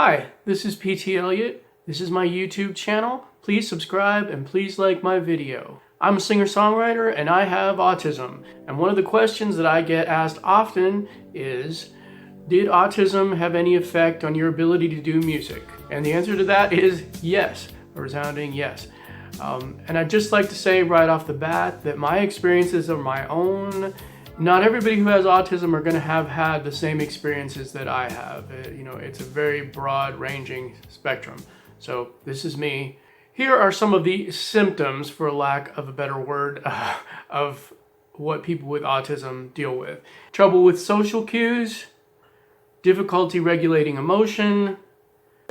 Hi, this is PT Elliott. This is my YouTube channel. Please subscribe and please like my video. I'm a singer-songwriter and I have autism. And one of the questions that I get asked often is, did autism have any effect on your ability to do music? And the answer to that is yes, a resounding yes. And I'd just like to say right off the bat that my experiences are my own. Not everybody who has autism are going to have had the same experiences that I have. It's a very broad-ranging spectrum. So this is me. Here are some of the symptoms, for lack of a better word, of what people with autism deal with. Trouble with social cues, difficulty regulating emotion,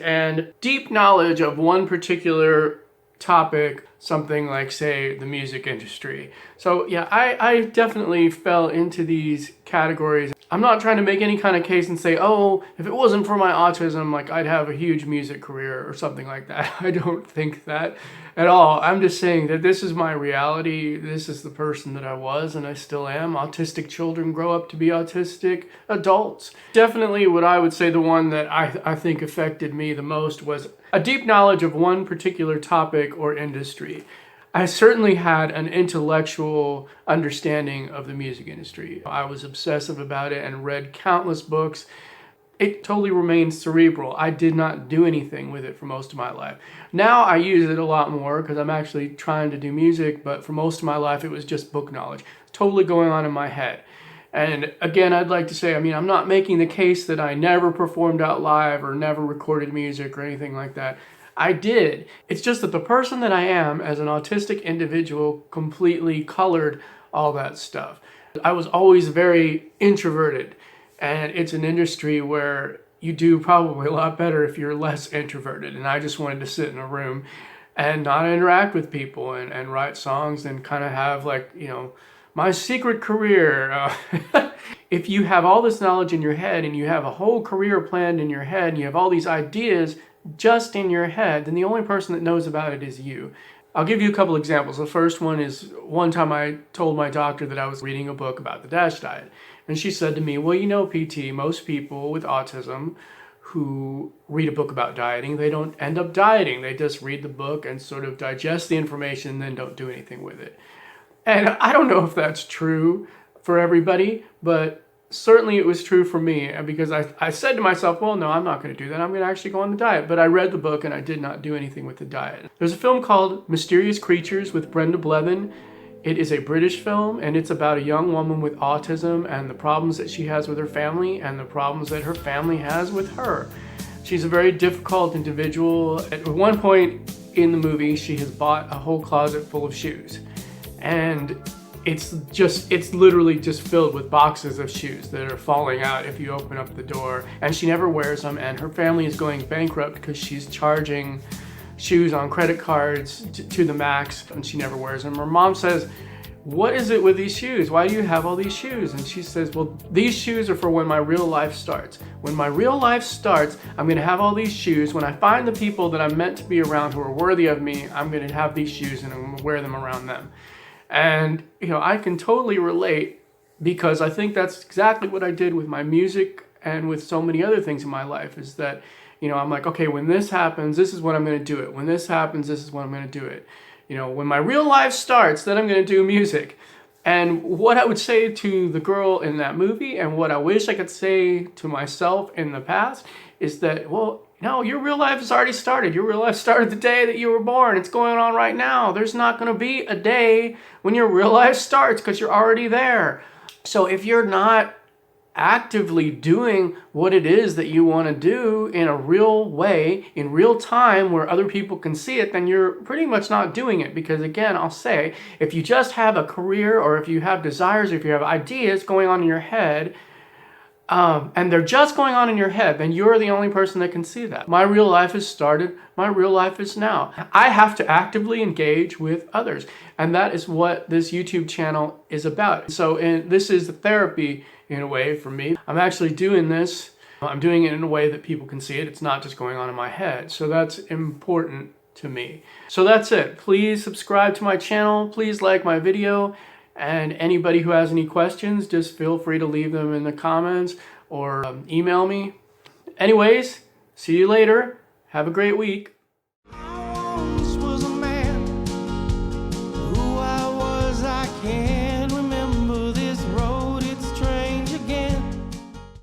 and deep knowledge of one particular topic, something like, say, the music industry. So yeah, I definitely fell into these categories. I'm not trying to make any kind of case and say, oh, if it wasn't for my autism, like I'd have a huge music career or something like that. I don't think that at all. I'm just saying that this is my reality. This is the person that I was and I still am. Autistic children grow up to be autistic adults. Definitely what I would say the one that I think affected me the most was a deep knowledge of one particular topic or industry. I certainly had an intellectual understanding of the music industry. I was obsessive about it and read countless books. It totally remained cerebral. I did not do anything with it for most of my life. Now I use it a lot more because I'm actually trying to do music, but for most of my life it was just book knowledge. Totally going on in my head. And again, I'd like to say, I'm not making the case that I never performed out live or never recorded music or anything like that. I did. It's just that the person that I am as an autistic individual completely colored all that stuff. I was always very introverted, and it's an industry where you do probably a lot better if you're less introverted, and I just wanted to sit in a room and not interact with people and write songs and kind of have my secret career. If you have all this knowledge in your head and you have a whole career planned in your head and you have all these ideas just in your head, then the only person that knows about it is you. I'll give you a couple examples. The first one is one time I told my doctor that I was reading a book about the DASH diet. And she said to me, well, PT, most people with autism who read a book about dieting, they don't end up dieting. They just read the book and sort of digest the information and then don't do anything with it. And I don't know if that's true for everybody, but certainly it was true for me, because I said to myself, well, no, I'm not going to do that. I'm going to actually go on the diet. But I read the book and I did not do anything with the diet. There's a film called Mysterious Creatures with Brenda Blethyn. It is a British film, and it's about a young woman with autism and the problems that she has with her family and the problems that her family has with her. She's a very difficult individual. At one point in the movie, she has bought a whole closet full of shoes. And it's literally just filled with boxes of shoes that are falling out if you open up the door. And she never wears them, and her family is going bankrupt because she's charging shoes on credit cards to the max, and she never wears them. Her mom says, what is it with these shoes? Why do you have all these shoes? And she says, well, these shoes are for when my real life starts. When my real life starts, I'm going to have all these shoes. When I find the people that I'm meant to be around who are worthy of me, I'm going to have these shoes and I'm going to wear them around them. And, I can totally relate, because I think that's exactly what I did with my music and with so many other things in my life, is that, I'm like, okay, when this happens, this is when I'm going to do it. When this happens, this is when I'm going to do it. When my real life starts, then I'm going to do music. And what I would say to the girl in that movie, and what I wish I could say to myself in the past, is that, well, no, your real life has already started. Your real life started the day that you were born. It's going on right now. There's not going to be a day when your real life starts, because you're already there. So if you're not actively doing what it is that you want to do in a real way, in real time, where other people can see it, then you're pretty much not doing it. Because again, I'll say, if you just have a career, or if you have desires, or if you have ideas going on in your head, and they're just going on in your head, then you're the only person that can see that. My real life has started. My real life is now. I have to actively engage with others. And that is what this YouTube channel is about. So this is therapy in a way for me. I'm actually doing this. I'm doing it in a way that people can see it. It's not just going on in my head. So that's important to me. So that's it. Please subscribe to my channel. Please like my video. And anybody who has any questions, just feel free to leave them in the comments or email me. Anyways, See you later. Have a great week.